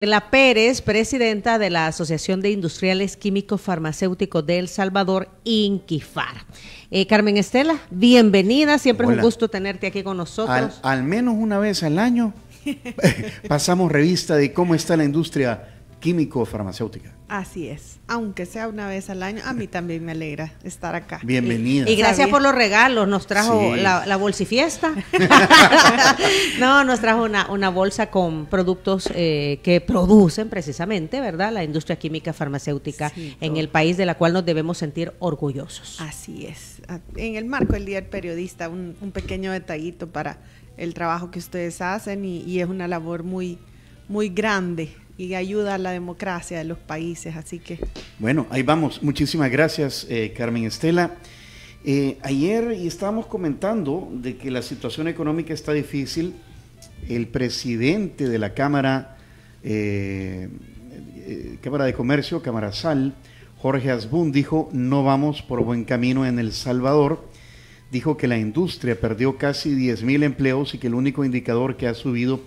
La Pérez, presidenta de la Asociación de Industriales Químicos Farmacéuticos de El Salvador, INQIFAR. Carmen Estela, bienvenida, siempre Hola. Es un gusto tenerte aquí con nosotros. Al menos una vez al año pasamos revista de cómo está la industria químico-farmacéutica. Así es, aunque sea una vez al año, a mí también me alegra estar acá. Bienvenida. Y gracias por los regalos, nos trajo Sí. la bolsifiesta. No, nos trajo una bolsa con productos que producen precisamente, ¿verdad? La industria química farmacéutica Sí, en todo. el país de la cual nos debemos sentir orgullosos. Así es. En el marco del Día del Periodista, un pequeño detallito para el trabajo que ustedes hacen y es una labor muy, muy grande y ayuda a la democracia de los países, así que... Bueno, ahí vamos. Muchísimas gracias, Carmen Estela. Ayer estábamos comentando de que la situación económica está difícil. El presidente de la Cámara de Comercio, Cámara-Sal, Jorge Asbun, dijo: no vamos por buen camino en El Salvador. Dijo que la industria perdió casi 10,000 empleos y que el único indicador que ha subido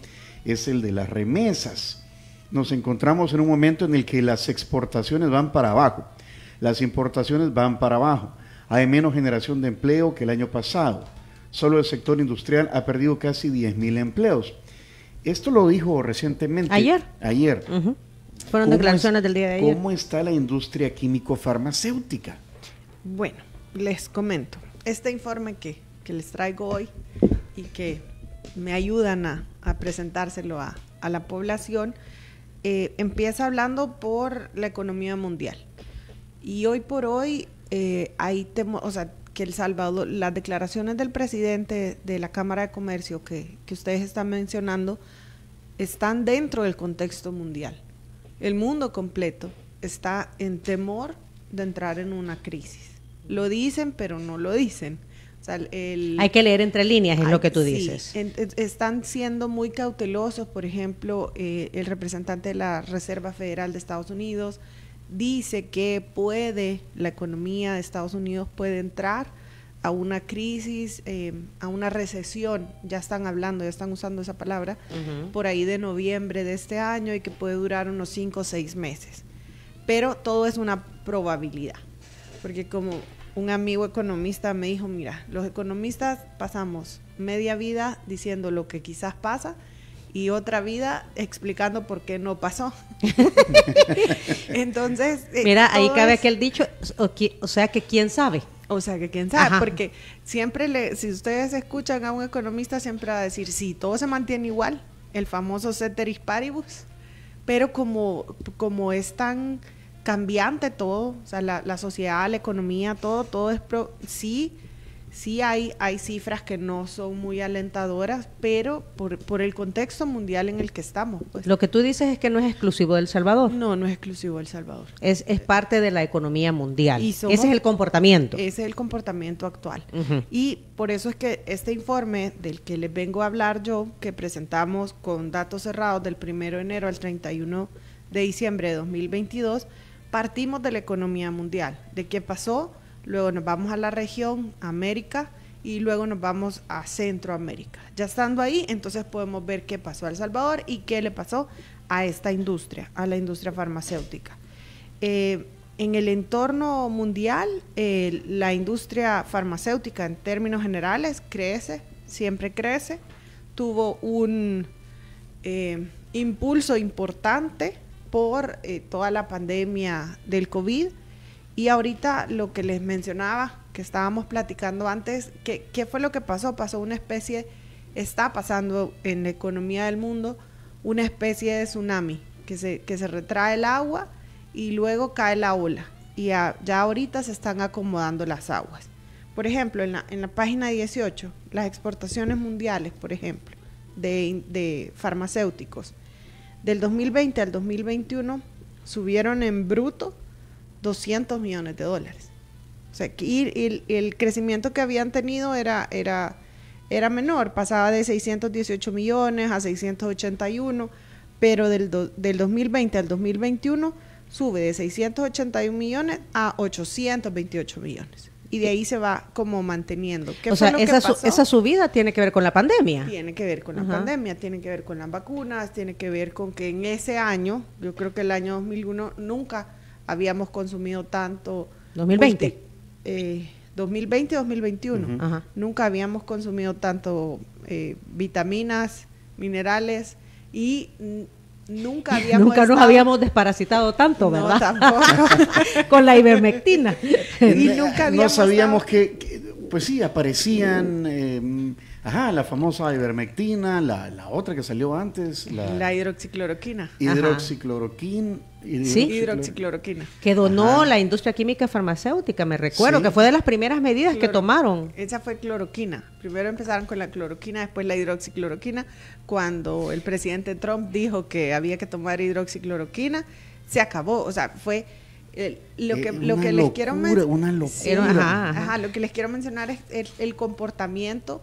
es el de las remesas. Nos encontramos en un momento en el que las exportaciones van para abajo, las importaciones van para abajo. Hay menos generación de empleo que el año pasado. Solo el sector industrial ha perdido casi 10,000 empleos. Esto lo dijo recientemente. Ayer. Ayer. Fueron declaraciones del día de ayer. ¿Cómo está la industria químico-farmacéutica? Bueno, les comento. Este informe que les traigo hoy y que me ayudan a presentárselo a la población, empieza hablando por la economía mundial. Y hoy por hoy que El Salvador, las declaraciones del presidente de la Cámara de Comercio que ustedes están mencionando, están dentro del contexto mundial. El mundo completo está en temor de entrar en una crisis. Lo dicen, pero no lo dicen. O sea, hay que leer entre líneas, es lo que tú dices. Están siendo muy cautelosos. Por ejemplo, el representante de la Reserva Federal de Estados Unidos dice que la economía de Estados Unidos puede entrar a una crisis, a una recesión. Ya están usando esa palabra, por ahí de noviembre de este año, y que puede durar unos 5 o 6 meses. Pero todo es una probabilidad, porque como un amigo economista me dijo: mira, los economistas pasamos media vida diciendo lo que quizás pasa y otra vida explicando por qué no pasó. Entonces, mira, ahí cabe aquel dicho, o sea que quién sabe. O sea que quién sabe. Ajá. Porque siempre si ustedes escuchan a un economista, siempre va a decir: sí, todo se mantiene igual, el famoso ceteris paribus, pero como es tan cambiante todo, o sea, la sociedad, la economía, todo es sí hay cifras que no son muy alentadoras, pero por el contexto mundial en el que estamos. Pues. Lo que tú dices es que no es exclusivo de El Salvador. No es exclusivo de El Salvador. Es parte de la economía mundial. Ese es el comportamiento. Ese es el comportamiento actual. Y por eso es que este informe del que les vengo a hablar yo, que presentamos con datos cerrados del 1 de enero al 31 de diciembre de 2022, partimos de la economía mundial, de qué pasó. Luego nos vamos a la región, América, y luego nos vamos a Centroamérica. Ya estando ahí, entonces podemos ver qué pasó a El Salvador y qué le pasó a esta industria, a la industria farmacéutica. En el entorno mundial, la industria farmacéutica en términos generales crece, siempre crece. Tuvo un impulso importante por toda la pandemia del COVID. Y ahorita lo que les mencionaba, que estábamos platicando antes, ¿qué fue lo que pasó? Está pasando en la economía del mundo una especie de tsunami, que se retrae el agua y luego cae la ola. Y ya ahorita se están acomodando las aguas. Por ejemplo, en la página 18, las exportaciones mundiales, por ejemplo, de farmacéuticos, del 2020 al 2021 subieron en bruto $200 millones. O sea, que el crecimiento que habían tenido era menor, pasaba de 618 millones a 681, pero del 2020 al 2021 sube de 681 millones a 828 millones. y de ahí se va como manteniendo. O sea, esa subida tiene que ver con la pandemia. Tiene que ver con la pandemia, tiene que ver con las vacunas, tiene que ver con que en ese año, yo creo que el año 2001, nunca habíamos consumido tanto. 2020. 2020-2021. Nunca habíamos consumido tanto vitaminas, minerales y nunca nos habíamos desparasitado tanto, ¿verdad? No, tampoco. Con la ivermectina. Y nunca habíamos no sabíamos pues sí, aparecían, la famosa ivermectina, la otra que salió antes. La hidroxicloroquina. Hidroxicloroquina. Que donó la industria química farmacéutica, me recuerdo, que fue de las primeras medidas que tomaron. Esa fue cloroquina. Primero empezaron con la cloroquina, después la hidroxicloroquina. Cuando el presidente Trump dijo que había que tomar hidroxicloroquina, se acabó. O sea, fue... lo que les quiero mencionar, una locura. Lo que les quiero mencionar es el comportamiento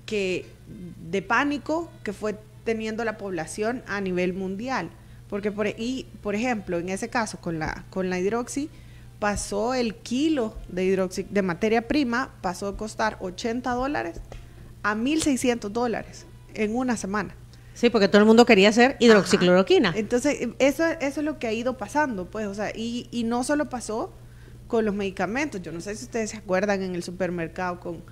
de pánico que fue teniendo la población a nivel mundial, porque por ejemplo en ese caso con la hidroxi pasó el kilo de materia prima, pasó de costar $80 a $1,600 en una semana. Sí, porque todo el mundo quería hacer hidroxicloroquina. Entonces, eso es lo que ha ido pasando, pues, o sea, y no solo pasó con los medicamentos. Yo no sé si ustedes se acuerdan en el supermercado con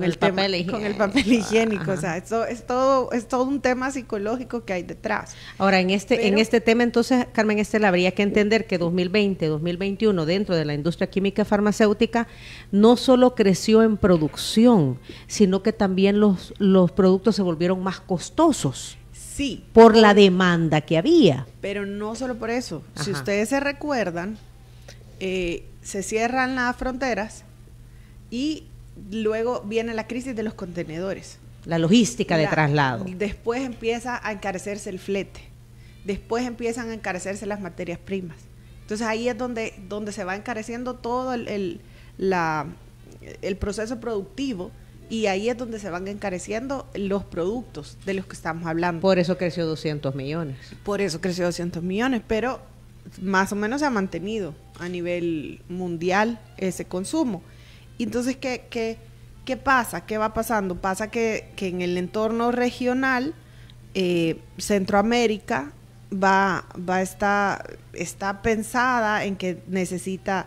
el papel higiénico. O sea, esto es todo un tema psicológico que hay detrás. Ahora, en este tema, entonces, Carmen Estela, habría que entender que 2020, 2021, dentro de la industria química farmacéutica, no solo creció en producción, sino que también los productos se volvieron más costosos. Sí. Por la demanda que había. Pero no solo por eso. Si ustedes se recuerdan, se cierran las fronteras y luego viene la crisis de los contenedores. La logística de traslado. Después empieza a encarecerse el flete. Después empiezan a encarecerse las materias primas. Entonces ahí es donde se va encareciendo todo el proceso productivo, y ahí es donde se van encareciendo los productos de los que estamos hablando. Por eso creció 200 millones. Pero más o menos se ha mantenido a nivel mundial ese consumo. Entonces, ¿qué pasa? ¿Qué va pasando? Pasa que en el entorno regional, Centroamérica está pensada en que necesita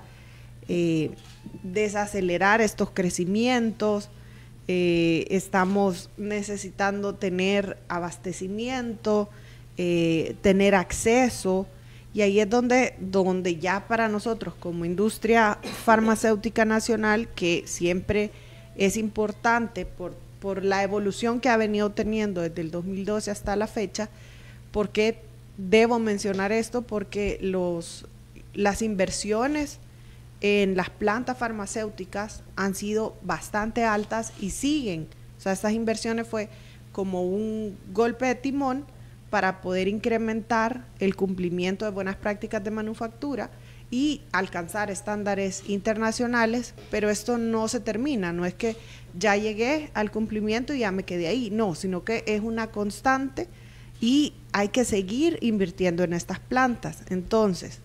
desacelerar estos crecimientos. Estamos necesitando tener abastecimiento, tener acceso, y ahí es donde ya para nosotros como industria farmacéutica nacional, que siempre es importante por la evolución que ha venido teniendo desde el 2012 hasta la fecha. ¿Por qué debo mencionar esto? Porque las inversiones en las plantas farmacéuticas han sido bastante altas y siguen. O sea, estas inversiones fue como un golpe de timón para poder incrementar el cumplimiento de buenas prácticas de manufactura y alcanzar estándares internacionales, pero esto no se termina, no es que ya llegué al cumplimiento y ya me quedé ahí, no, sino que es una constante y hay que seguir invirtiendo en estas plantas. Entonces,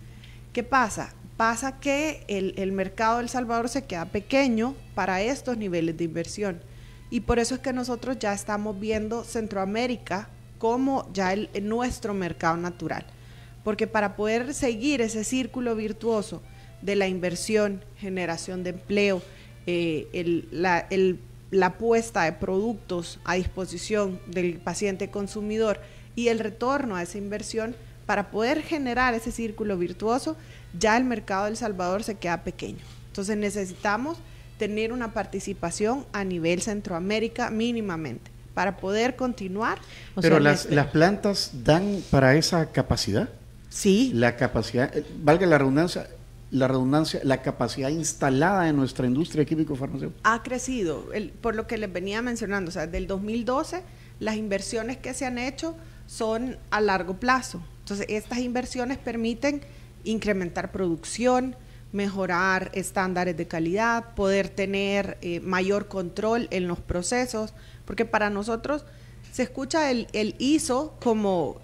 ¿qué pasa? Pasa que el mercado de El Salvador se queda pequeño para estos niveles de inversión, y por eso es que nosotros ya estamos viendo Centroamérica como ya nuestro mercado natural, porque para poder seguir ese círculo virtuoso de la inversión, generación de empleo, la puesta de productos a disposición del paciente consumidor y el retorno a esa inversión, para poder generar ese círculo virtuoso, ya el mercado de El Salvador se queda pequeño. Entonces necesitamos tener una participación a nivel Centroamérica mínimamente para poder continuar. Pero las plantas dan para esa capacidad. Sí. La capacidad, valga la redundancia, la capacidad instalada en nuestra industria químico-farmacéutica. Ha crecido, por lo que les venía mencionando, o sea, del 2012 las inversiones que se han hecho son a largo plazo. Entonces, estas inversiones permiten incrementar producción, mejorar estándares de calidad, poder tener mayor control en los procesos, porque para nosotros se escucha el ISO como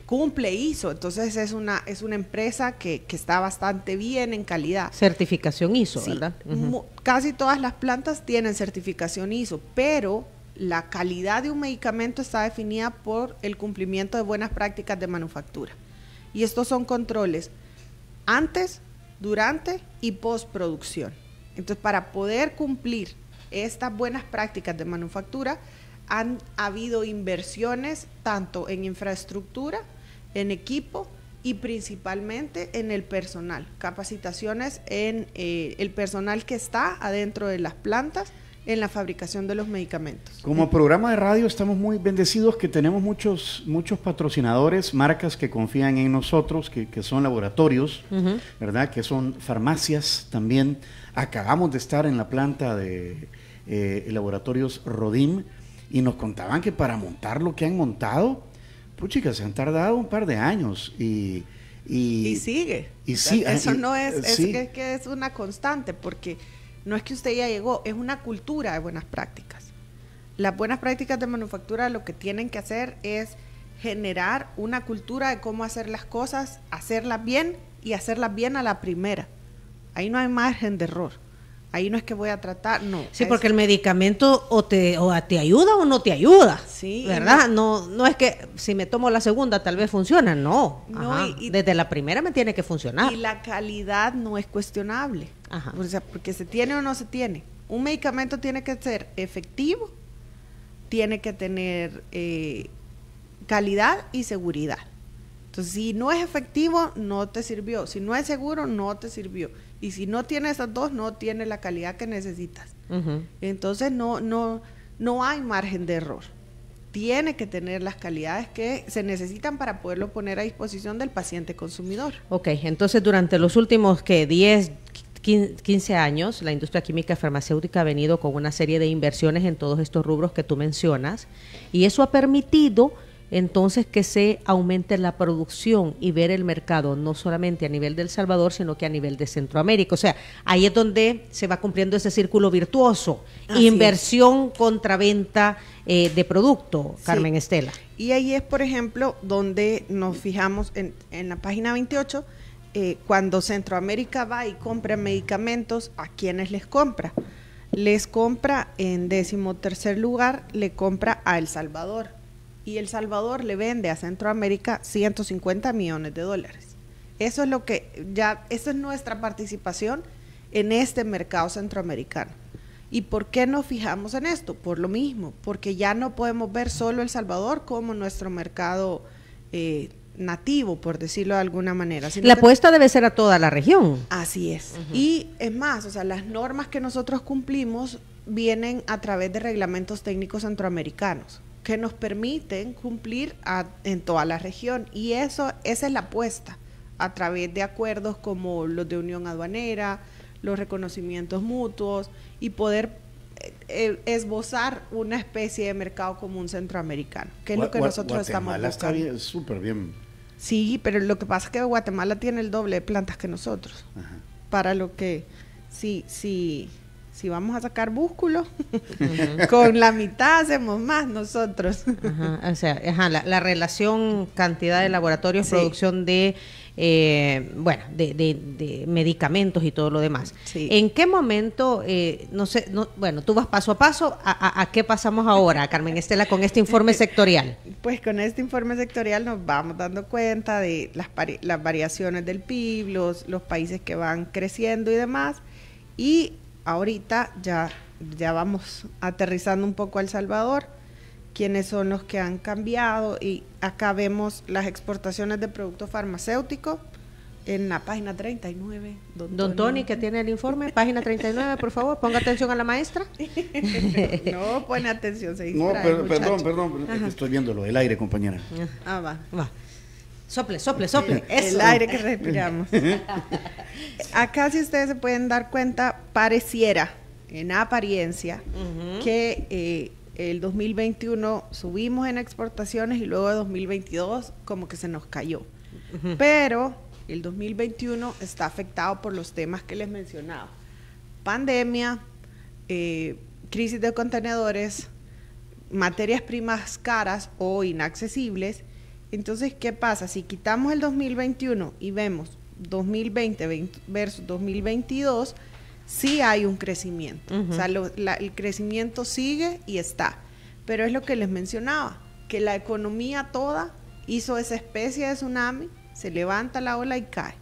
cumple ISO, entonces es una empresa que está bastante bien en calidad. Certificación ISO, Sí, ¿verdad? casi todas las plantas tienen certificación ISO, pero la calidad de un medicamento está definida por el cumplimiento de buenas prácticas de manufactura. Y estos son controles antes, durante y postproducción. Entonces, para poder cumplir estas buenas prácticas de manufactura, han habido inversiones tanto en infraestructura, en equipo y principalmente en el personal, capacitaciones en el personal que está adentro de las plantas en la fabricación de los medicamentos. Como programa de radio estamos muy bendecidos que tenemos muchos patrocinadores, marcas que confían en nosotros, que son laboratorios, ¿verdad? Que son farmacias también. Acabamos de estar en la planta de laboratorios Rodim y nos contaban que para montar lo que han montado, pues chicas, se han tardado un par de años y sigue. Y sí, eso no es, sí. que es una constante, porque no es que usted ya llegó, es una cultura de buenas prácticas. Las buenas prácticas de manufactura lo que tienen que hacer es generar una cultura de cómo hacer las cosas, hacerlas bien y hacerlas bien a la primera. Ahí no hay margen de error. Ahí no es que voy a tratar, no. Sí, porque el medicamento o te ayuda o no te ayuda, sí, ¿verdad? No es que si me tomo la segunda tal vez funciona, no. Desde la primera me tiene que funcionar. Y la calidad no es cuestionable. Ajá. O sea, porque se tiene o no se tiene. Un medicamento tiene que ser efectivo, tiene que tener calidad y seguridad. Entonces, si no es efectivo, no te sirvió. Si no es seguro, no te sirvió. Y si no tiene esas dos, no tiene la calidad que necesitas. Entonces, no hay margen de error. Tiene que tener las calidades que se necesitan para poderlo poner a disposición del paciente consumidor. Ok, entonces durante los últimos 10, 15 años, la industria química farmacéutica ha venido con una serie de inversiones en todos estos rubros que tú mencionas, y eso ha permitido entonces que se aumente la producción y ver el mercado no solamente a nivel de El Salvador, sino que a nivel de Centroamérica. O sea, ahí es donde se va cumpliendo ese círculo virtuoso, inversión contra venta de producto, Carmen Estela. Y ahí es, por ejemplo, donde nos fijamos en la página 28, cuando Centroamérica va y compra medicamentos, ¿a quiénes les compra? Les compra en 13º lugar, le compra a El Salvador. Y El Salvador le vende a Centroamérica $150 millones. Eso es nuestra participación en este mercado centroamericano. ¿Y por qué nos fijamos en esto? Por lo mismo, porque ya no podemos ver solo El Salvador como nuestro mercado nativo, por decirlo de alguna manera. La apuesta debe ser a toda la región. Así es. Y es más, o sea, las normas que nosotros cumplimos vienen a través de reglamentos técnicos centroamericanos que nos permiten cumplir en toda la región, y esa es la apuesta, a través de acuerdos como los de unión aduanera, los reconocimientos mutuos, y poder esbozar una especie de mercado común centroamericano, que es lo que nosotros estamos buscando. Guatemala está súper bien. Sí, pero lo que pasa es que Guatemala tiene el doble de plantas que nosotros. Ajá. Para lo que si vamos a sacar músculo, con la mitad hacemos más nosotros. O sea, la relación cantidad de laboratorios, producción de medicamentos y todo lo demás. Sí. ¿En qué momento, tú vas paso a paso, ¿a qué pasamos ahora, Carmen Estela, con este informe sectorial? Pues con este informe sectorial nos vamos dando cuenta de las variaciones del PIB, los países que van creciendo y demás, y ahorita ya vamos aterrizando un poco a El Salvador, quiénes son los que han cambiado, y acá vemos las exportaciones de productos farmacéuticos en la página 39. Don Tony, que tiene el informe, página 39, por favor, ponga atención a la maestra. No pone atención, se distrae. No, perdón, estoy viendo lo del aire, compañera. Va. Sople. Eso. El aire que respiramos. Acá, si ustedes se pueden dar cuenta, pareciera, en apariencia, que el 2021 subimos en exportaciones y luego de 2022 como que se nos cayó. Pero el 2021 está afectado por los temas que les mencionaba. Pandemia, crisis de contenedores, materias primas caras o inaccesibles. Entonces, ¿qué pasa? Si quitamos el 2021 y vemos 2020 versus 2022, sí hay un crecimiento. O sea, el crecimiento sigue y está. Pero es lo que les mencionaba, que la economía toda hizo esa especie de tsunami, se levanta la ola y cae.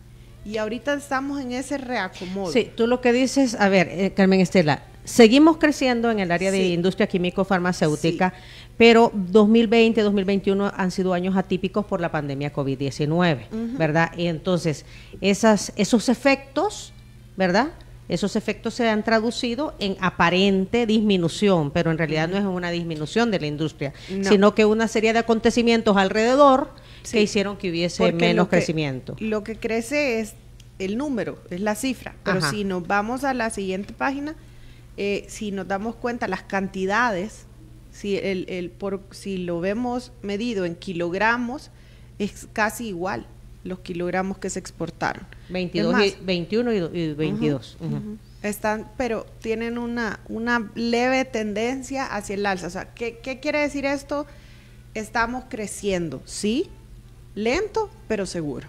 Y ahorita estamos en ese reacomodo. Sí, tú lo que dices, a ver, Carmen Estela, seguimos creciendo en el área de industria químico-farmacéutica, pero 2020, 2021 han sido años atípicos por la pandemia COVID-19, ¿verdad? Y entonces, esos efectos, ¿verdad? Esos efectos se han traducido en aparente disminución, pero en realidad no es una disminución de la industria, sino que una serie de acontecimientos alrededor que hicieron que hubiese menos crecimiento. Lo que crece es el número, es la cifra, pero si nos vamos a la siguiente página, si nos damos cuenta las cantidades, si lo vemos medido en kilogramos, es casi igual los kilogramos que se exportaron. 21 y 22. Están, pero tienen una leve tendencia hacia el alza. O sea, ¿qué quiere decir esto? Estamos creciendo, sí, lento, pero seguro.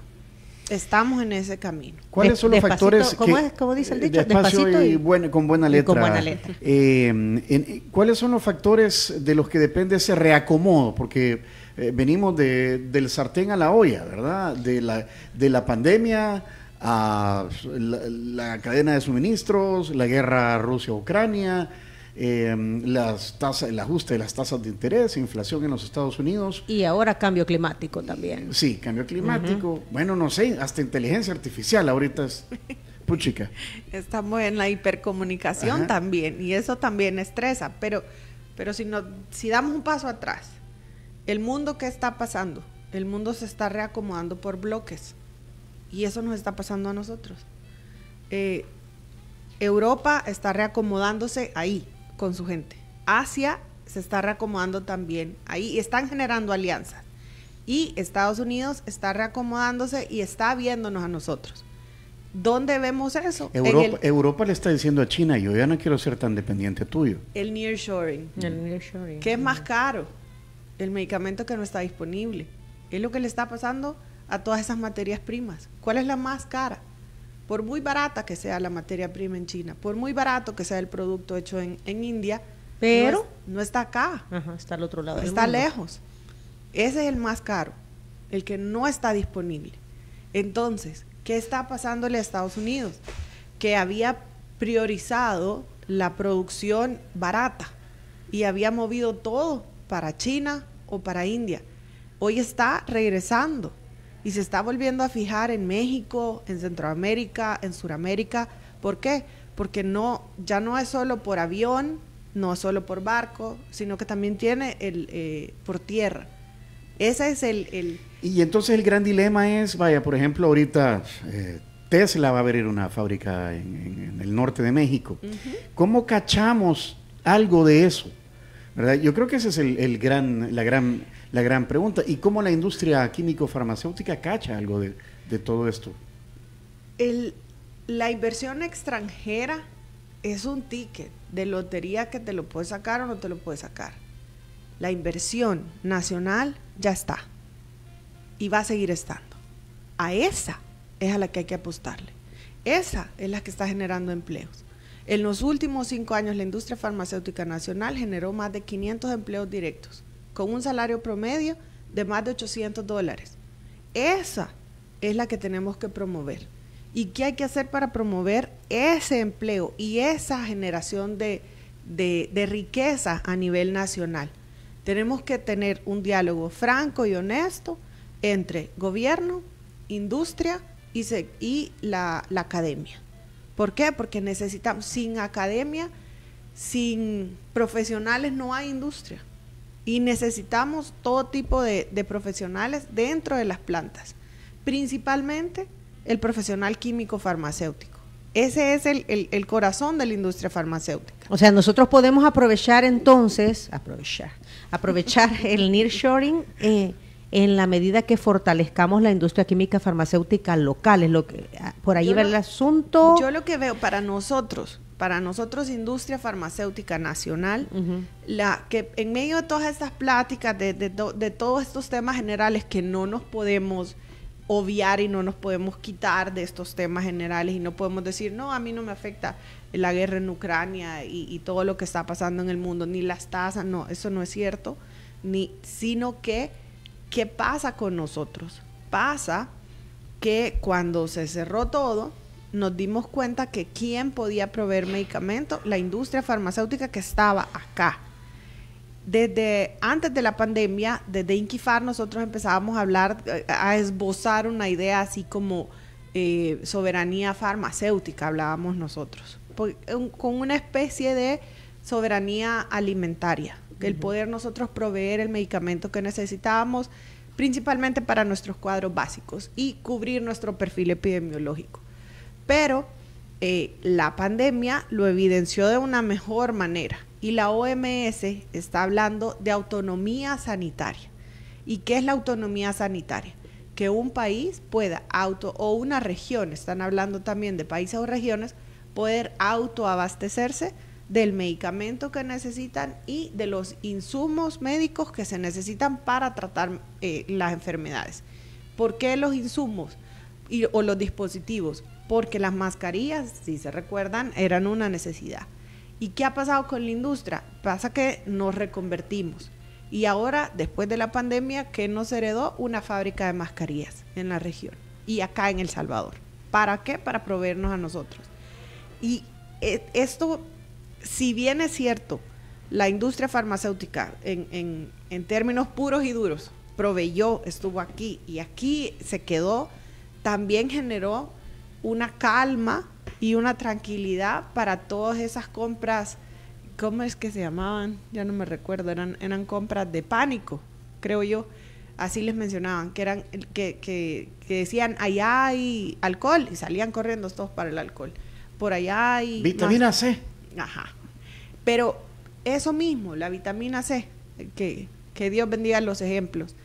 Estamos en ese camino. ¿Cuáles son los factores? ¿Cómo dice el dicho? Despacito y con buena letra. Con buena letra. ¿Cuáles son los factores de los que depende ese reacomodo? Porque venimos del sartén a la olla, ¿verdad? De la pandemia a la cadena de suministros, la guerra Rusia-Ucrania, el ajuste de las tasas de interés, inflación en los Estados Unidos. Y ahora cambio climático también. Sí, cambio climático. Bueno, no sé, hasta inteligencia artificial ahorita es puchica. Estamos en la hipercomunicación también, y eso también estresa, pero si damos un paso atrás, el mundo, ¿qué está pasando? El mundo se está reacomodando por bloques, y eso nos está pasando a nosotros. Europa está reacomodándose ahí, con su gente. Asia se está reacomodando también ahí, y están generando alianzas. Y Estados Unidos está reacomodándose y está viéndonos a nosotros. ¿Dónde vemos eso? Europa le está diciendo a China, yo ya no quiero ser tan dependiente tuyo. El nearshoring. ¿Qué es más caro? El medicamento que no está disponible. Es lo que le está pasando a todas esas materias primas. ¿Cuál es la más cara? Por muy barata que sea la materia prima en China, por muy barato que sea el producto hecho en India, pero no está acá. Está al otro lado del está mundo. Lejos. Ese es el más caro, el que no está disponible. Entonces, ¿qué está pasándole a Estados Unidos? Que había priorizado la producción barata y había movido todo para China o para India. Hoy está regresando y se está volviendo a fijar en México, en Centroamérica, en Suramérica. ¿Por qué? Porque ya no es solo por avión, no es solo por barco, sino que también tiene por tierra. Ese es Y entonces el gran dilema es, vaya, por ejemplo, ahorita Tesla va a abrir una fábrica en el norte de México. ¿Cómo cachamos algo de eso? ¿Verdad? Yo creo que esa es la gran pregunta. ¿Y cómo la industria químico-farmacéutica cacha algo de todo esto? La inversión extranjera es un ticket de lotería que te lo puedes sacar o no te lo puedes sacar. La inversión nacional ya está y va a seguir estando. A esa es a la que hay que apostarle. Esa es la que está generando empleos. En los últimos 5 años, la industria farmacéutica nacional generó más de 500 empleos directos, con un salario promedio de más de $800. Esa es la que tenemos que promover. ¿Y qué hay que hacer para promover ese empleo y esa generación de riqueza a nivel nacional? Tenemos que tener un diálogo franco y honesto entre gobierno, industria y la academia. ¿Por qué? Porque necesitamos, sin academia, sin profesionales no hay industria. Y necesitamos todo tipo de profesionales dentro de las plantas, principalmente el profesional químico farmacéutico. Ese es el corazón de la industria farmacéutica. O sea, nosotros podemos aprovechar entonces, aprovechar el nearshoring en la medida que fortalezcamos la industria química farmacéutica local. Es lo que por ahí va el asunto. Yo lo que veo para nosotros, para nosotros industria farmacéutica nacional, Ujú. que en medio de todas estas pláticas, de todos estos temas generales que no nos podemos obviar y no nos podemos quitar de estos temas generales y no podemos decir, no, a mí no me afecta la guerra en Ucrania y todo lo que está pasando en el mundo, ni las tasas, no, eso no es cierto, sino que, ¿qué pasa con nosotros? Pasa que cuando se cerró todo, nos dimos cuenta que quién podía proveer medicamentos, la industria farmacéutica que estaba acá. Desde antes de la pandemia, desde Inquifar, nosotros empezábamos a hablar, a esbozar una idea así como soberanía farmacéutica, hablábamos nosotros, con una especie de soberanía alimentaria, el poder nosotros proveer el medicamento que necesitábamos, principalmente para nuestros cuadros básicos y cubrir nuestro perfil epidemiológico. Pero la pandemia lo evidenció de una mejor manera y la OMS está hablando de autonomía sanitaria. ¿Y qué es la autonomía sanitaria? Que un país pueda o una región, están hablando también de países o regiones, poder autoabastecerse del medicamento que necesitan y de los insumos médicos que se necesitan para tratar las enfermedades. ¿Por qué los insumos o los dispositivos? Porque las mascarillas, si se recuerdan, eran una necesidad. ¿Y qué ha pasado con la industria? Pasa que nos reconvertimos. Y ahora, después de la pandemia, ¿qué nos heredó? Una fábrica de mascarillas en la región y acá en El Salvador. ¿Para qué? Para proveernos a nosotros. Y esto, si bien es cierto, la industria farmacéutica en términos puros y duros proveyó, estuvo aquí y aquí se quedó, también generó una calma y una tranquilidad para todas esas compras. ¿Cómo es que se llamaban? Ya no me recuerdo, eran compras de pánico, creo yo, así les mencionaban, que eran que decían, allá hay alcohol, y salían corriendo todos para el alcohol. Por allá hay vitamina C. Ajá. Pero eso mismo, la vitamina C, que Dios bendiga los ejemplos.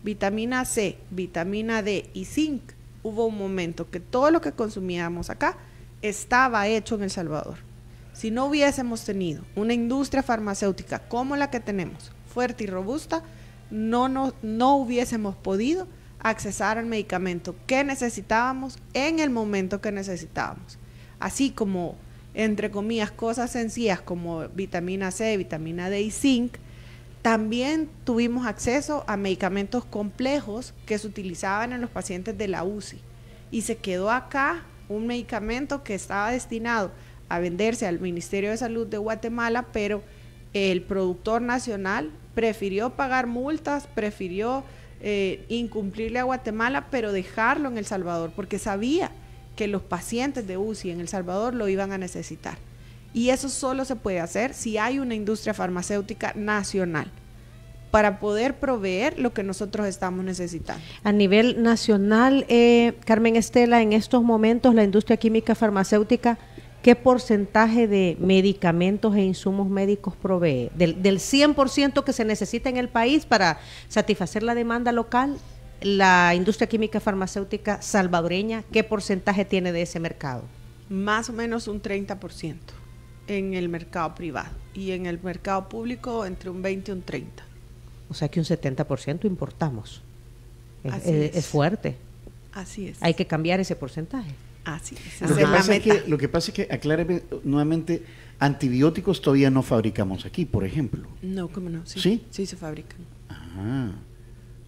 Vitamina C, vitamina D y zinc. Hubo un momento que todo lo que consumíamos acá estaba hecho en El Salvador. Si no hubiésemos tenido una industria farmacéutica como la que tenemos, fuerte y robusta, no hubiésemos podido accesar al medicamento que necesitábamos en el momento que necesitábamos. Así como, entre comillas, cosas sencillas como vitamina C, vitamina D y zinc, también tuvimos acceso a medicamentos complejos que se utilizaban en los pacientes de la UCI. Y se quedó acá un medicamento que estaba destinado a venderse al Ministerio de Salud de Guatemala, pero el productor nacional prefirió pagar multas, prefirió incumplirle a Guatemala, pero dejarlo en El Salvador, porque sabía que los pacientes de UCI en El Salvador lo iban a necesitar. Y eso solo se puede hacer si hay una industria farmacéutica nacional para poder proveer lo que nosotros estamos necesitando. A nivel nacional, Carmen Estela, en estos momentos la industria química farmacéutica, ¿qué porcentaje de medicamentos e insumos médicos provee? Del 100% que se necesita en el país para satisfacer la demanda local, la industria química farmacéutica salvadoreña, ¿qué porcentaje tiene de ese mercado? Más o menos un 30% en el mercado privado y en el mercado público entre un 20 y un 30. O sea que un 70% importamos. Es fuerte. Así es. Hay que cambiar ese porcentaje. Así es. Lo que pasa es que, acláreme nuevamente, antibióticos todavía no fabricamos aquí, por ejemplo. No, ¿cómo no? ¿Sí? Sí se fabrican. Ah.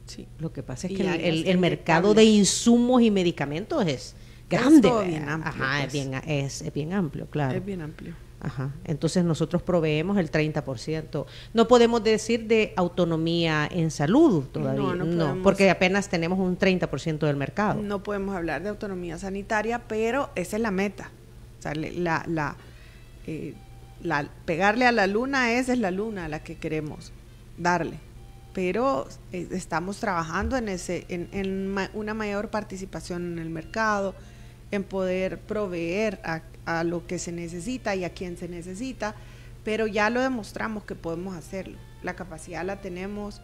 Sí. Lo que pasa es Y que hay el mercado de insumos y medicamentos es grande. Es bien amplio. Ajá, pues. es bien amplio, claro. Es bien amplio. Ajá. Entonces nosotros proveemos el 30%. No podemos decir de autonomía en salud todavía, no, porque apenas tenemos un 30% del mercado. No podemos hablar de autonomía sanitaria, pero esa es la meta. O sea, pegarle a la luna, esa es la luna a la que queremos darle. Pero estamos trabajando en una mayor participación en el mercado, en poder proveer a lo que se necesita y a quien se necesita, pero ya lo demostramos que podemos hacerlo. La capacidad la tenemos,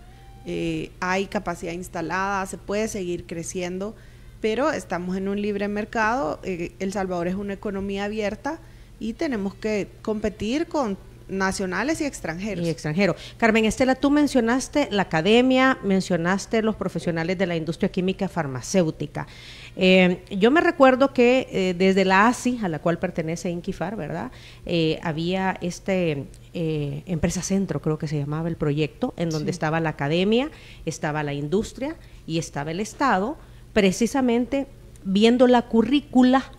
hay capacidad instalada, se puede seguir creciendo, pero estamos en un libre mercado. El Salvador es una economía abierta y tenemos que competir con nacionales y extranjeros. Carmen Estela, tú mencionaste la academia, mencionaste los profesionales de la industria química farmacéutica. Yo me recuerdo que desde la ASI, a la cual pertenece Inquifar, ¿verdad? Había Empresa Centro, creo que se llamaba el proyecto, en donde estaba la academia, estaba la industria y estaba el Estado, precisamente viendo la currícula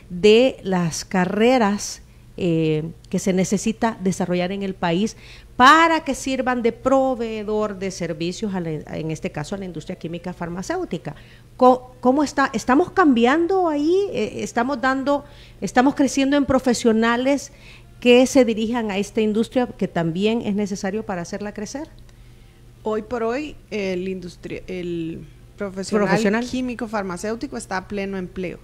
de las carreras que se necesita desarrollar en el país para que sirvan de proveedor de servicios, en este caso a la industria química farmacéutica. ¿Cómo está? ¿Estamos cambiando ahí? ¿Estamos creciendo en profesionales que se dirijan a esta industria que también es necesario para hacerla crecer? Hoy por hoy el profesional químico farmacéutico está a pleno empleo.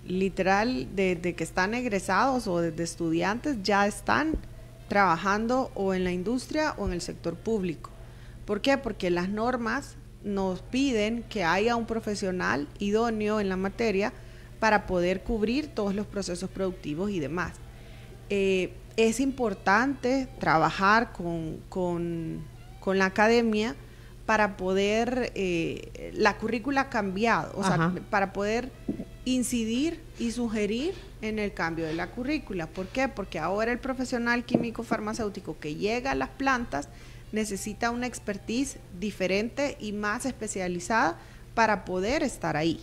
Literal, desde que están egresados o desde estudiantes ya están trabajando o en la industria o en el sector público. ¿Por qué? Porque las normas nos piden que haya un profesional idóneo en la materia para poder cubrir todos los procesos productivos y demás. Es importante trabajar con la academia para poder, la currícula ha cambiado, o sea, para poder incidir y sugerir en el cambio de la currícula. ¿Por qué? Porque ahora el profesional químico farmacéutico que llega a las plantas necesita una expertise diferente y más especializada para poder estar ahí.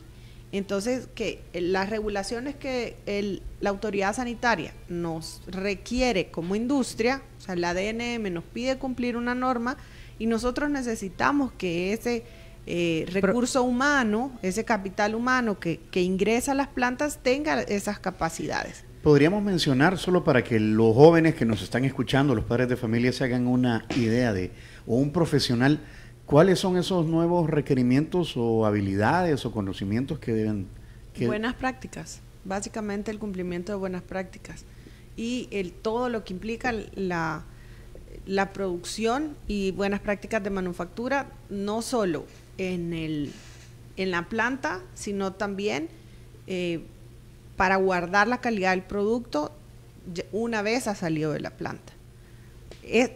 Entonces, que las regulaciones que la autoridad sanitaria nos requiere como industria, o sea, la DNM nos pide cumplir una norma y nosotros necesitamos que ese recurso humano, ese capital humano que ingresa a las plantas tenga esas capacidades. Podríamos mencionar, solo para que los jóvenes que nos están escuchando, los padres de familia, se hagan una idea o un profesional, ¿cuáles son esos nuevos requerimientos o habilidades o conocimientos que deben? Buenas prácticas, básicamente el cumplimiento de buenas prácticas y todo lo que implica la producción y buenas prácticas de manufactura, no solo en la planta, sino también para guardar la calidad del producto una vez ha salido de la planta.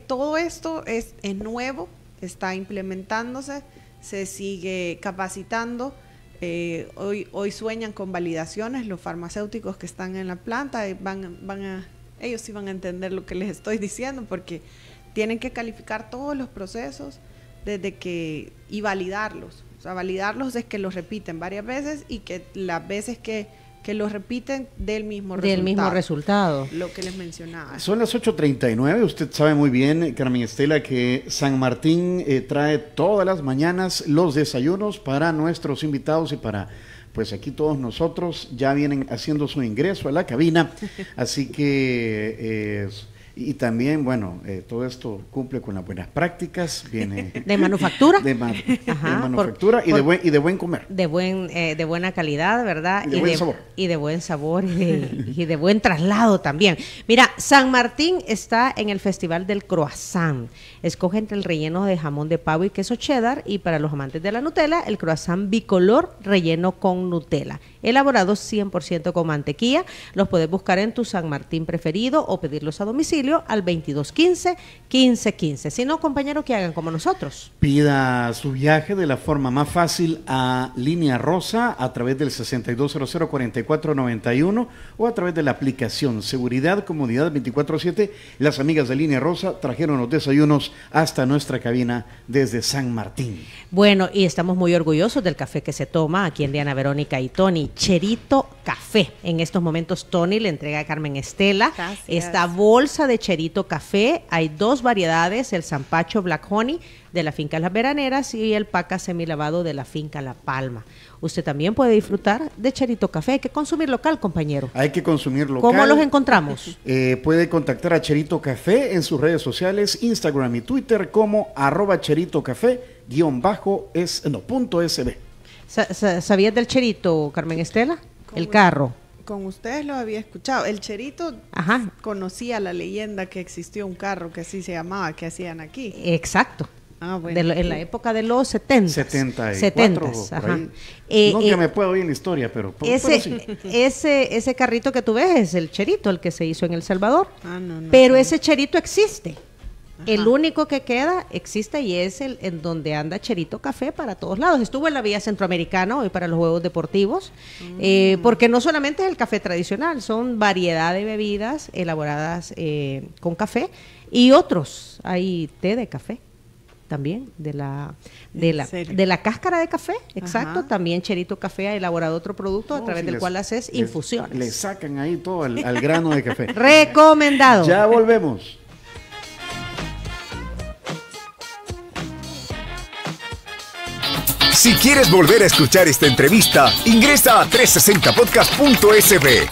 Todo esto es nuevo, está implementándose, se sigue capacitando. Hoy sueñan con validaciones los farmacéuticos que están en la planta, ellos sí van a entender lo que les estoy diciendo, porque tienen que calificar todos los procesos y validarlos. O sea, validarlos es que los repiten varias veces y que las veces que los repiten del mismo resultado. Lo que les mencionaba. Son las 8:39. Usted sabe muy bien, Carmen Estela, que San Martín trae todas las mañanas los desayunos para nuestros invitados y para, pues aquí todos nosotros ya vienen haciendo su ingreso a la cabina. Así que... y también, bueno, todo esto cumple con las buenas prácticas, viene... ¿De manufactura? De manufactura y de buen comer. De buena calidad, ¿verdad? Y de buen sabor. Y de buen sabor y de buen traslado también. Mira, San Martín está en el Festival del Croissant. Escoge entre el relleno de jamón de pavo y queso cheddar, y para los amantes de la Nutella, el croissant bicolor relleno con Nutella. Elaborados 100% con mantequilla. Los puedes buscar en tu San Martín preferido o pedirlos a domicilio al 2215-1515. Si no, compañeros, que hagan como nosotros. Pida su viaje de la forma más fácil a Línea Rosa a través del 6200-4491 o a través de la aplicación Seguridad, Comodidad 24/7. Las amigas de Línea Rosa trajeron los desayunos hasta nuestra cabina desde San Martín. Bueno, y estamos muy orgullosos del café que se toma aquí en Diana Verónica y Tony, Cherito Café. En estos momentos Tony le entrega a Carmen Estela esta bolsa de Cherito Café. Hay dos variedades, el Zampacho Black Honey de la finca Las Veraneras y el Paca semilavado de la finca La Palma. Usted también puede disfrutar de Cherito Café. Hay que consumir local, compañero. Hay que consumir local. ¿Cómo los encontramos? Puede contactar a Cherito Café en sus redes sociales, Instagram y Twitter como @cheritocafé_SB. ¿Sabías del Cherito, Carmen Estela? El carro. Con ustedes lo había escuchado. El Cherito, conocía la leyenda que existió un carro que así se llamaba, que hacían aquí. Exacto. Bueno. En la época de los 70. 74, ajá. no que me puedo ir en la historia, pero sí. Ese carrito que tú ves es el cherito, el que se hizo en El Salvador. No, pero ese cherito existe. Ajá. El único que queda existe y es el en donde anda Cherito Café para todos lados. Estuvo en la Vía Centroamericana hoy para los Juegos Deportivos, porque no solamente es el café tradicional, son variedad de bebidas elaboradas con café y otros. Hay té de café también, de la cáscara de café, exacto. Ajá. También Cherito Café ha elaborado otro producto a través del cual haces infusiones. Le sacan ahí todo al grano de café. Recomendado. Ya volvemos. Si quieres volver a escuchar esta entrevista, ingresa a 360podcast.sb.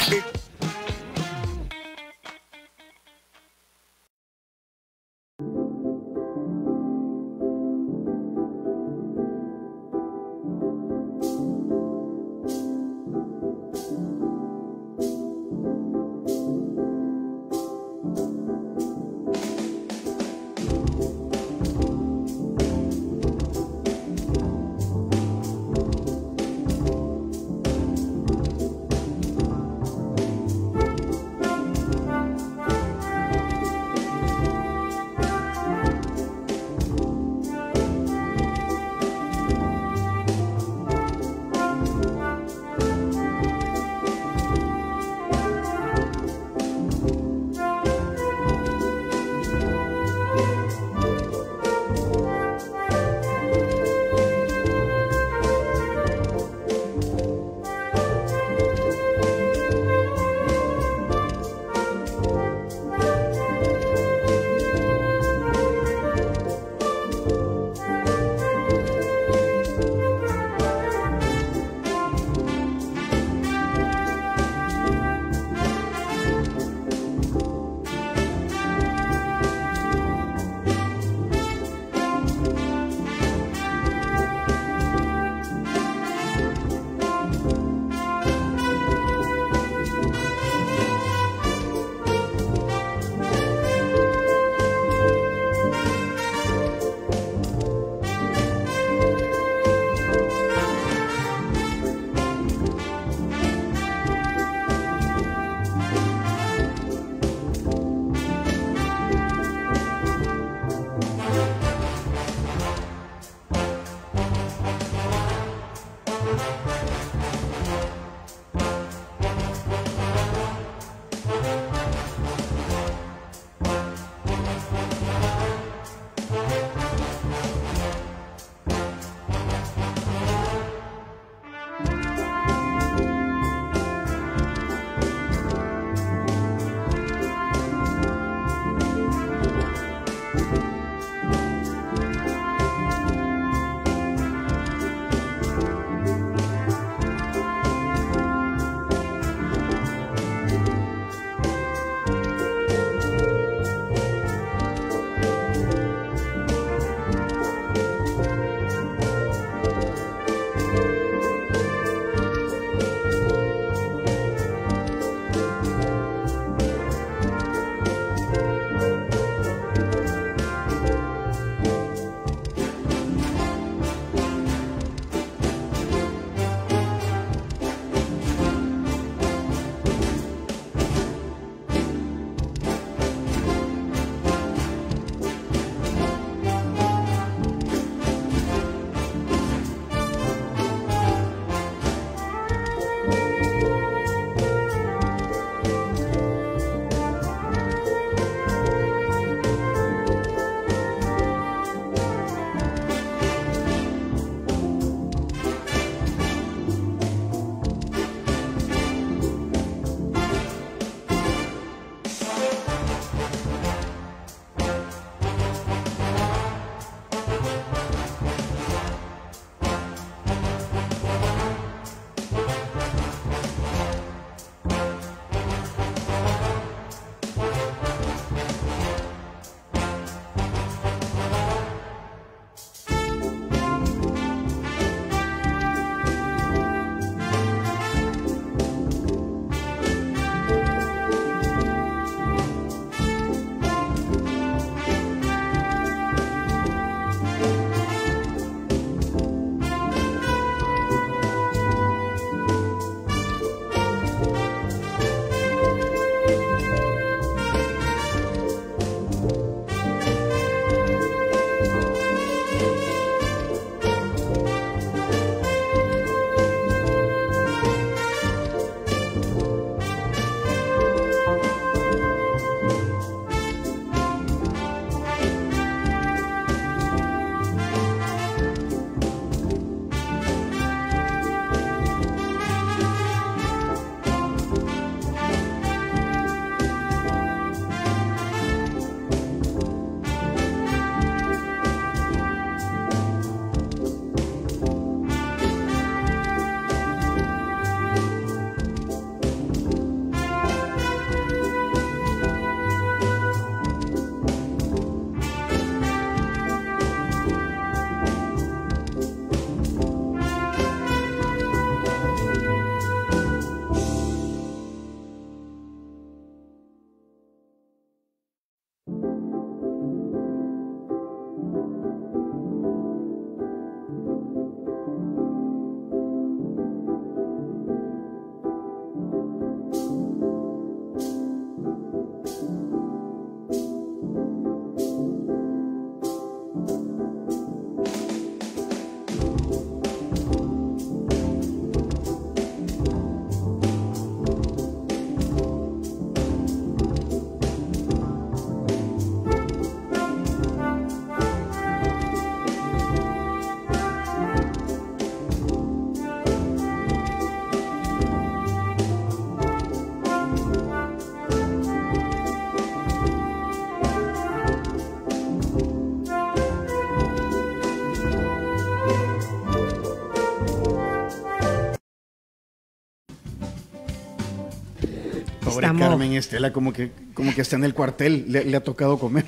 Pobre Carmen Estela, como que está en el cuartel, le ha tocado comer.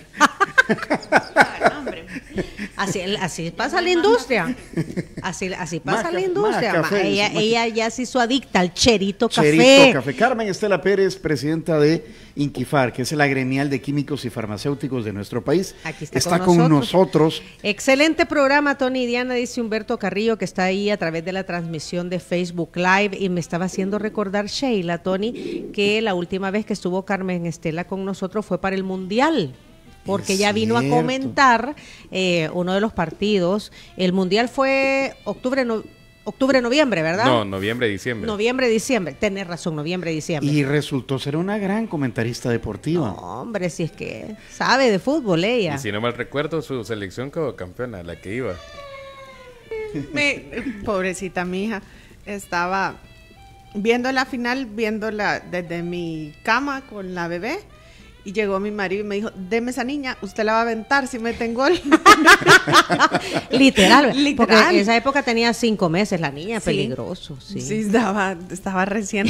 Así pasa la industria. Así pasa la industria. Ella ya se hizo adicta al Cherito Café. Carmen Estela Pérez, presidenta de Inquifar, que es la gremial de químicos y farmacéuticos de nuestro país. Aquí está con nosotros. Excelente programa, Tony y Diana, dice Humberto Carrillo, que está ahí a través de la transmisión de Facebook Live, y me estaba haciendo recordar, Sheila, Tony, que la última vez que estuvo Carmen Estela con nosotros fue para el Mundial. Porque ella vino a comentar uno de los partidos. El Mundial fue octubre-noviembre, ¿verdad? No, noviembre-diciembre. Noviembre-diciembre, tenés razón, noviembre-diciembre. Y resultó ser una gran comentarista deportiva. No, hombre, si es que sabe de fútbol ella. Y si no mal recuerdo, su selección quedó campeona, la que iba. Pobrecita mi hija, estaba viendo la final, viéndola desde mi cama con la bebé. Y llegó mi marido y me dijo, deme esa niña, usted la va a aventar si meten gol. Literal, porque en esa época tenía 5 meses la niña, sí. Peligroso. Sí, estaba recién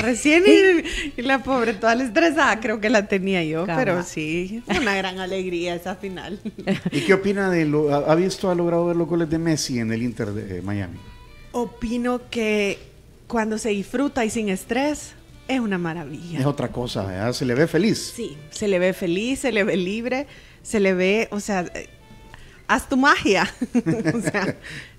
y la pobre toda la estresada, creo que la tenía yo, pero sí, fue una gran alegría esa final. ¿Y qué opina ha logrado ver los goles de Messi en el Inter de Miami? Opino que cuando se disfruta y sin estrés, es una maravilla. Es otra cosa, ¿verdad? Se le ve feliz. Sí, se le ve feliz, se le ve libre, se le ve, o sea, haz tu magia. O sea,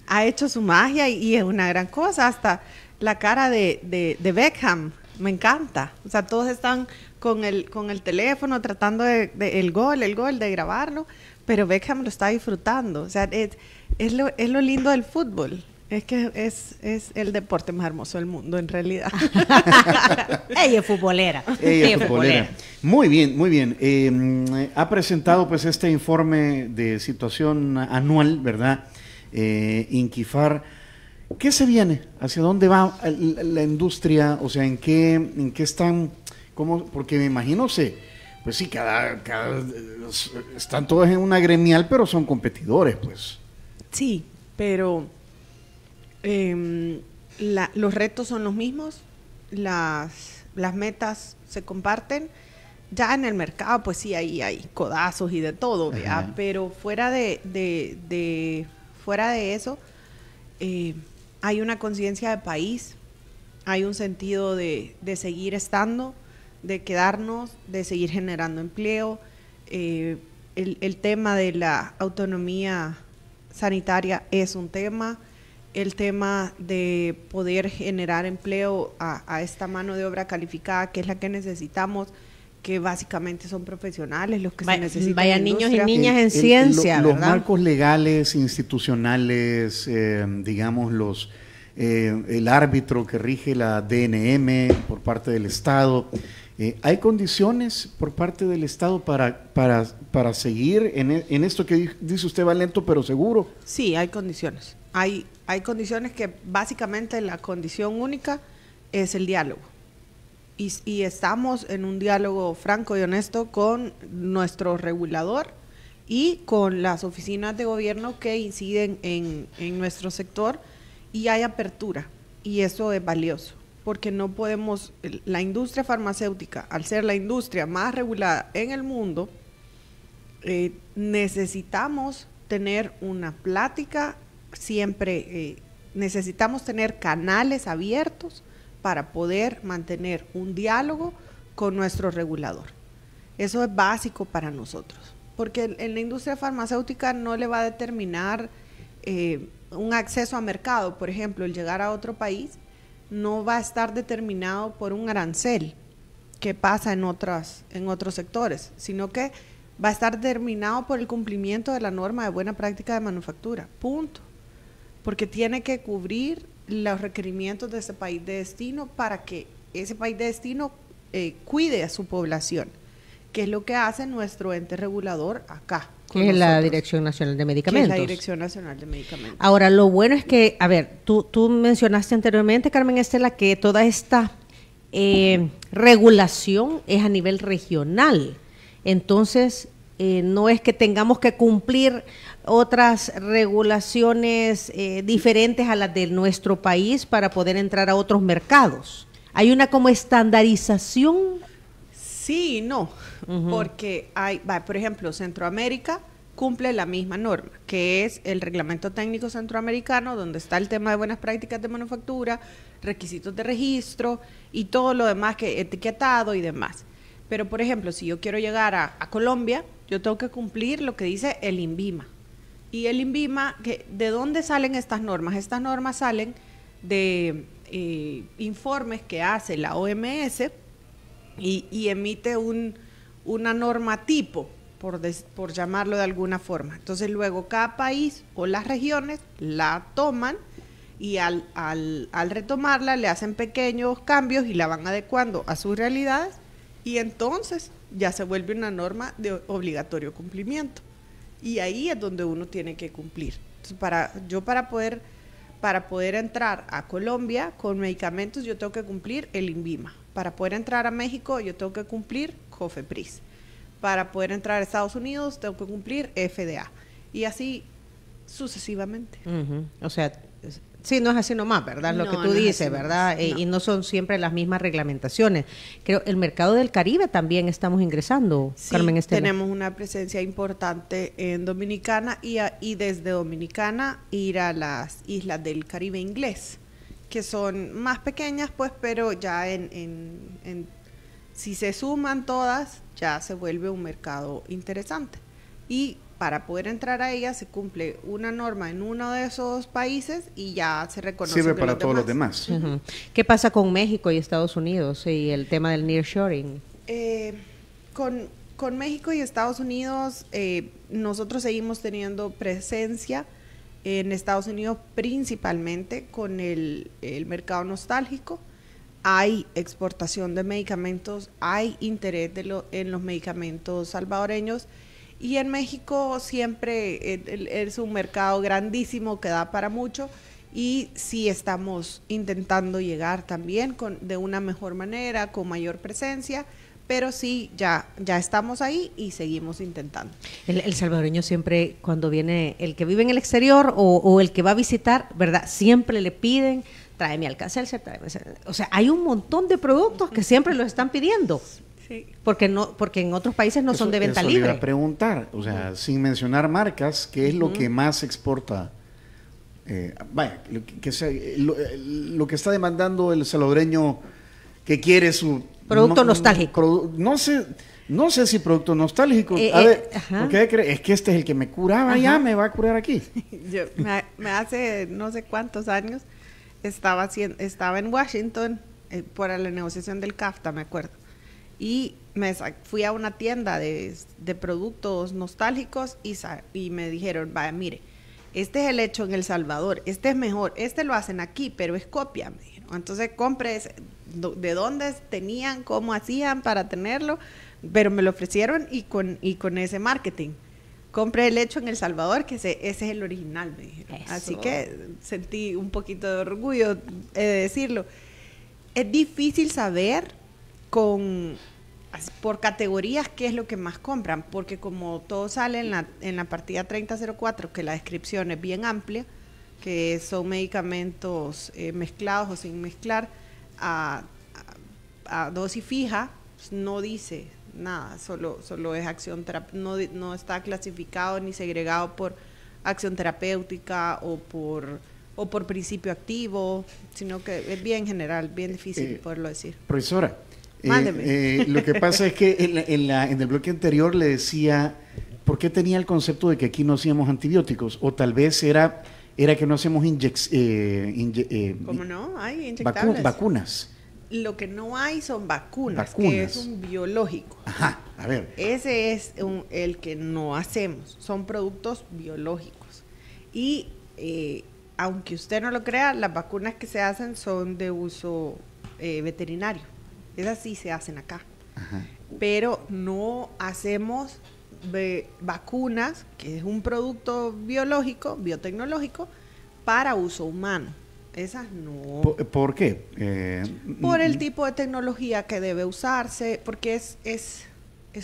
ha hecho su magia y es una gran cosa. Hasta la cara de Beckham, me encanta. O sea, todos están con el teléfono tratando el gol, de grabarlo, pero Beckham lo está disfrutando. O sea, es lo lindo del fútbol. Es que es el deporte más hermoso del mundo, en realidad. Ella es futbolera. Ella es futbolera. Muy bien, muy bien. Ha presentado pues este informe de situación anual, ¿verdad? Inquifar. ¿Qué se viene? ¿Hacia dónde va la industria? O sea, ¿en qué están? ¿Cómo? Porque me imagino, pues sí, están todos en una gremial, pero son competidores, pues. Sí, pero los retos son los mismos, las metas se comparten. Ya en el mercado, pues sí, hay codazos y de todo, ¿verdad? Pero fuera de eso, hay una conciencia de país, hay un sentido de seguir estando, de quedarnos, de seguir generando empleo. El tema de la autonomía sanitaria es un tema. El tema de poder generar empleo a esta mano de obra calificada, que es la que necesitamos, que básicamente son profesionales los que se necesitan. Vaya niños y niñas en ciencia, los ¿verdad? marcos legales, institucionales, digamos, el árbitro que rige la DNM por parte del Estado. ¿Hay condiciones por parte del Estado para seguir en esto que dice usted va lento pero seguro? Sí, hay condiciones. Hay condiciones que básicamente la condición única es el diálogo. Y estamos en un diálogo franco y honesto con nuestro regulador y con las oficinas de gobierno que inciden en nuestro sector, y hay apertura, y eso es valioso, porque no podemos, la industria farmacéutica, al ser la industria más regulada en el mundo, necesitamos tener una plática siempre, necesitamos tener canales abiertos para poder mantener un diálogo con nuestro regulador. Eso es básico para nosotros, porque en la industria farmacéutica no le va a determinar un acceso a mercado, por ejemplo, el llegar a otro país, no va a estar determinado por un arancel que pasa en otros sectores, sino que va a estar determinado por el cumplimiento de la norma de buena práctica de manufactura, punto. Porque tiene que cubrir los requerimientos de ese país de destino para que ese país de destino cuide a su población, que es lo que hace nuestro ente regulador acá. Que es la Dirección Nacional de Medicamentos. Que es la Dirección Nacional de Medicamentos. Ahora, lo bueno es que, a ver, tú mencionaste anteriormente, Carmen Estela, que toda esta regulación es a nivel regional. Entonces, no es que tengamos que cumplir otras regulaciones diferentes a las de nuestro país para poder entrar a otros mercados. Hay una como estandarización Sí y no, porque por ejemplo, Centroamérica cumple la misma norma, que es el Reglamento Técnico Centroamericano, donde está el tema de buenas prácticas de manufactura, requisitos de registro y todo lo demás, que etiquetado y demás. Pero, por ejemplo, si yo quiero llegar a Colombia, yo tengo que cumplir lo que dice el INVIMA. Y el INVIMA, ¿de dónde salen estas normas? Estas normas salen de informes que hace la OMS y emite una norma tipo, por llamarlo de alguna forma. Entonces luego cada país o las regiones la toman y al retomarla le hacen pequeños cambios y la van adecuando a sus realidades y entonces ya se vuelve una norma de obligatorio cumplimiento. Y ahí es donde uno tiene que cumplir. Entonces, para poder entrar a Colombia con medicamentos, yo tengo que cumplir el INVIMA. Para poder entrar a México, yo tengo que cumplir COFEPRIS. Para poder entrar a Estados Unidos, tengo que cumplir FDA. Y así sucesivamente. O sea, sí, no es así nomás, ¿verdad? Lo que tú dices, ¿verdad? No. Y no son siempre las mismas reglamentaciones. Creo el mercado del Caribe también estamos ingresando, sí, Carmen Estela. Tenemos una presencia importante en Dominicana y desde Dominicana ir a las islas del Caribe inglés, que son más pequeñas, pues, pero ya si se suman todas, ya se vuelve un mercado interesante. Y para poder entrar a ella se cumple una norma en uno de esos países y ya se reconoce. Sirve para todos los demás. ¿Qué pasa con México y Estados Unidos y el tema del nearshoring? Con México y Estados Unidos nosotros seguimos teniendo presencia en Estados Unidos principalmente con el mercado nostálgico. Hay exportación de medicamentos, hay interés en los medicamentos salvadoreños. Y en México siempre es un mercado grandísimo que da para mucho y sí estamos intentando llegar también de una mejor manera, con mayor presencia, pero sí, ya estamos ahí y seguimos intentando. El salvadoreño siempre, cuando viene, el que vive en el exterior o el que va a visitar, ¿verdad? Siempre le piden, tráeme Alka-Seltzer, o sea, hay un montón de productos que siempre los están pidiendo. Sí. Porque en otros países no son de venta libre. Eso le iba a preguntar, o sea, sin mencionar marcas, ¿qué es lo que más exporta? Lo que está demandando el salvadoreño que quiere su producto nostálgico. No sé si producto nostálgico. A ver, porque es que este es el que me curaba, ya me va a curar aquí. Yo me hace no sé cuántos años estaba en Washington para la negociación del CAFTA, me acuerdo. Y fui a una tienda de productos nostálgicos y me dijeron, vaya, mire, este es el hecho en El Salvador, este es mejor, este lo hacen aquí, pero es copia, me dijeron. Entonces compre de dónde tenían, cómo hacían para tenerlo, pero me lo ofrecieron y con ese marketing. Compré el hecho en El Salvador, que ese es el original, me dijeron. Eso. Así que sentí un poquito de orgullo de decirlo. Es difícil saber por categorías qué es lo que más compran, porque como todo sale en la partida 3004, que la descripción es bien amplia, que son medicamentos mezclados o sin mezclar a dosis fija, pues no dice nada, solo es acción terapéutica, no está clasificado ni segregado por acción terapéutica o por principio activo, sino que es bien general, bien difícil poderlo decir. Profesora, lo que pasa es que en el bloque anterior le decía por qué tenía el concepto de que aquí no hacíamos antibióticos, o tal vez era que no hacemos ¿cómo no? Hay inyectables. Vacunas. Lo que no hay son vacunas, que es un biológico. Ajá, a ver. Ese es el que no hacemos, son productos biológicos. Y aunque usted no lo crea, las vacunas que se hacen son de uso veterinario. Esas sí se hacen acá. Ajá. Pero no hacemos vacunas, que es un producto biológico, biotecnológico, para uso humano. Esas no. ¿Por qué? Por el tipo de tecnología que debe usarse, porque es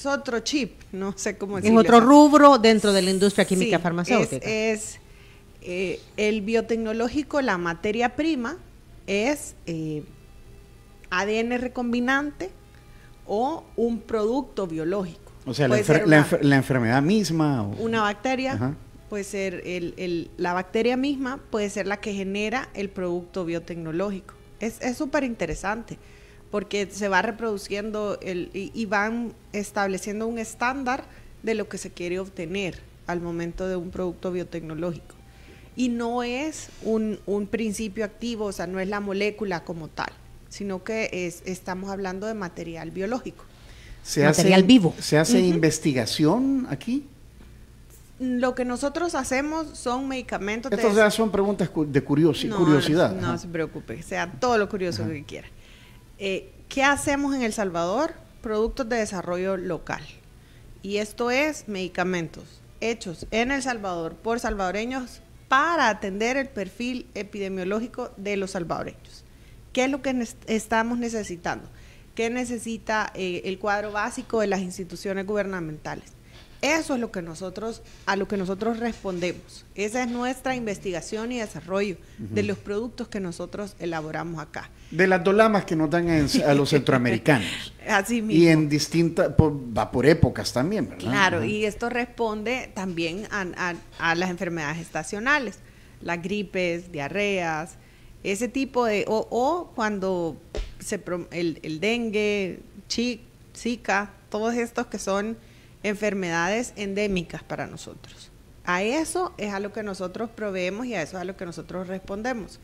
otro chip, no sé cómo decirlo. Es otro rubro dentro de la industria química farmacéutica. El biotecnológico, la materia prima es ADN recombinante o un producto biológico. O sea, Puede ser una- la enfermedad misma. una bacteria, Ajá. puede ser la bacteria misma, puede ser la que genera el producto biotecnológico. Es súper interesante porque se va reproduciendo y van estableciendo un estándar de lo que se quiere obtener al momento de un producto biotecnológico. Y no es un principio activo, o sea, no es la molécula como tal, sino que estamos hablando de material biológico. Material vivo. ¿Se hace investigación aquí? Lo que nosotros hacemos son medicamentos Estas ya son preguntas de curiosidad. No Ajá. se preocupe, sea todo lo curioso que quiera. ¿Qué hacemos en El Salvador? Productos de desarrollo local. Y esto es medicamentos hechos en El Salvador por salvadoreños para atender el perfil epidemiológico de los salvadoreños. ¿Qué es lo que estamos necesitando? ¿Qué necesita el cuadro básico de las instituciones gubernamentales? Eso es a lo que nosotros respondemos. Esa es nuestra investigación y desarrollo de los productos que nosotros elaboramos acá. De las dolamas que nos dan a los centroamericanos. Así mismo. Y en distintas, va por épocas también, ¿verdad? Claro, Ajá. y esto responde también a las enfermedades estacionales, las gripes, diarreas, ese tipo de, o cuando el dengue, Zika, todos estos que son enfermedades endémicas para nosotros. A eso es a lo que nosotros proveemos y a eso es a lo que nosotros respondemos.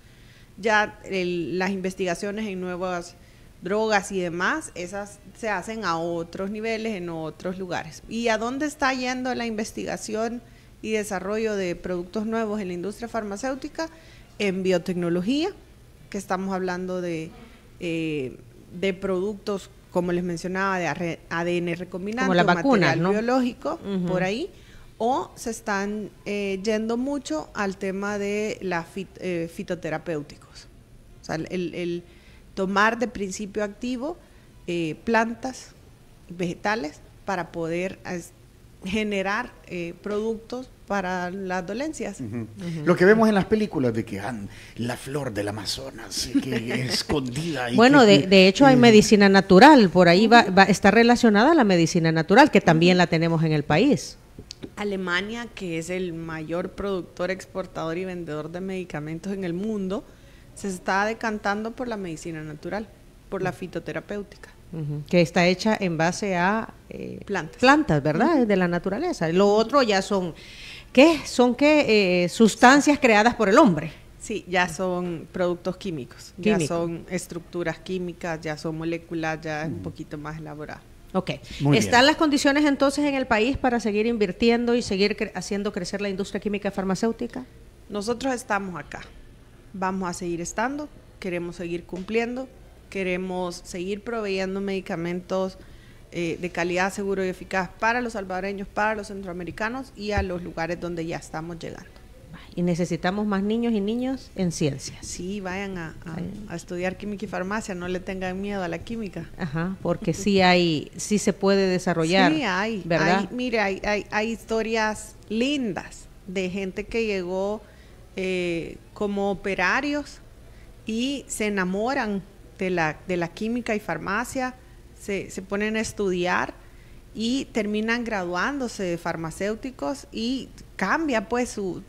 Ya las investigaciones en nuevas drogas y demás, esas se hacen a otros niveles, en otros lugares. ¿Y a dónde está yendo la investigación y desarrollo de productos nuevos en la industria farmacéutica? En biotecnología, que estamos hablando de productos, como les mencionaba, de ADN recombinante, como las vacunas, material ¿no? biológico, por ahí, o se están yendo mucho al tema de la fitoterapéuticos. O sea, el tomar de principio activo plantas, vegetales, para poder generar productos para las dolencias. Lo que vemos en las películas de que la flor del Amazonas, que es escondida. Y Bueno, que- de hecho hay medicina natural, por ahí está relacionada a la medicina natural, que también la tenemos en el país. Alemania, que es el mayor productor, exportador y vendedor de medicamentos en el mundo, se está decantando por la medicina natural, por la fitoterapéutica. Que está hecha en base a Plantas. ¿verdad? De la naturaleza. Lo otro ya son, ¿qué? Son sustancias creadas por el hombre. Sí, ya son productos químicos, ya Químicos. son estructuras químicas, ya son moléculas, ya es un poquito más elaborado. Ok. Muy ¿Están bien. las condiciones entonces en el país para seguir invirtiendo y seguir haciendo crecer la industria química farmacéutica? Nosotros estamos acá, vamos a seguir estando, queremos seguir cumpliendo, queremos seguir proveyendo medicamentos de calidad, seguro y eficaz para los salvadoreños, para los centroamericanos y a los lugares donde ya estamos llegando. Y necesitamos más niños y niñas en ciencias. Sí, vayan a estudiar química y farmacia, no le tengan miedo a la química. Ajá, porque sí se puede desarrollar. Sí, hay, ¿verdad? mire, hay historias lindas de gente que llegó como operarios y se enamoran de la química y farmacia, se ponen a estudiar y terminan graduándose de farmacéuticos y cambia pues su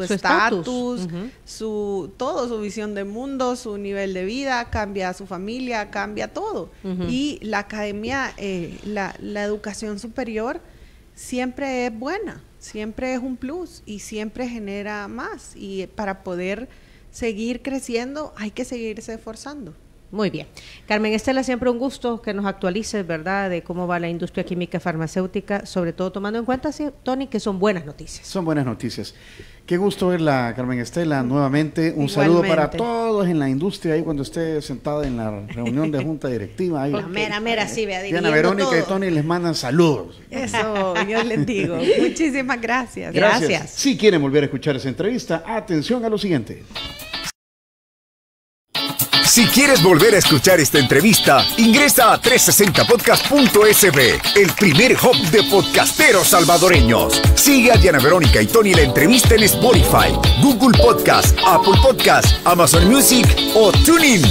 estatus, su visión de mundo, su nivel de vida, cambia su familia, cambia todo. Y la academia, la educación superior siempre es buena, siempre es un plus y siempre genera más. Y para poder seguir creciendo hay que seguirse esforzando. Muy bien. Carmen Estela, siempre un gusto que nos actualices, ¿verdad?, de cómo va la industria química farmacéutica, sobre todo tomando en cuenta, sí, Tony, que son buenas noticias. Son buenas noticias. Qué gusto verla, Carmen Estela, nuevamente. Un saludo para todos en la industria, ahí cuando esté sentada en la reunión de junta directiva. Ahí, La mera, sí, vea, Diana, dirigiendo Verónica todo. y Tony les mandan saludos. Eso, yo les digo. Muchísimas gracias. Gracias. Si quieren volver a escuchar esa entrevista, atención a lo siguiente. Si quieres volver a escuchar esta entrevista, ingresa a 360podcast.sb, el primer hub de podcasteros salvadoreños. Sigue a Diana Verónica y Tony la entrevista en Spotify, Google Podcast, Apple Podcast, Amazon Music o TuneIn.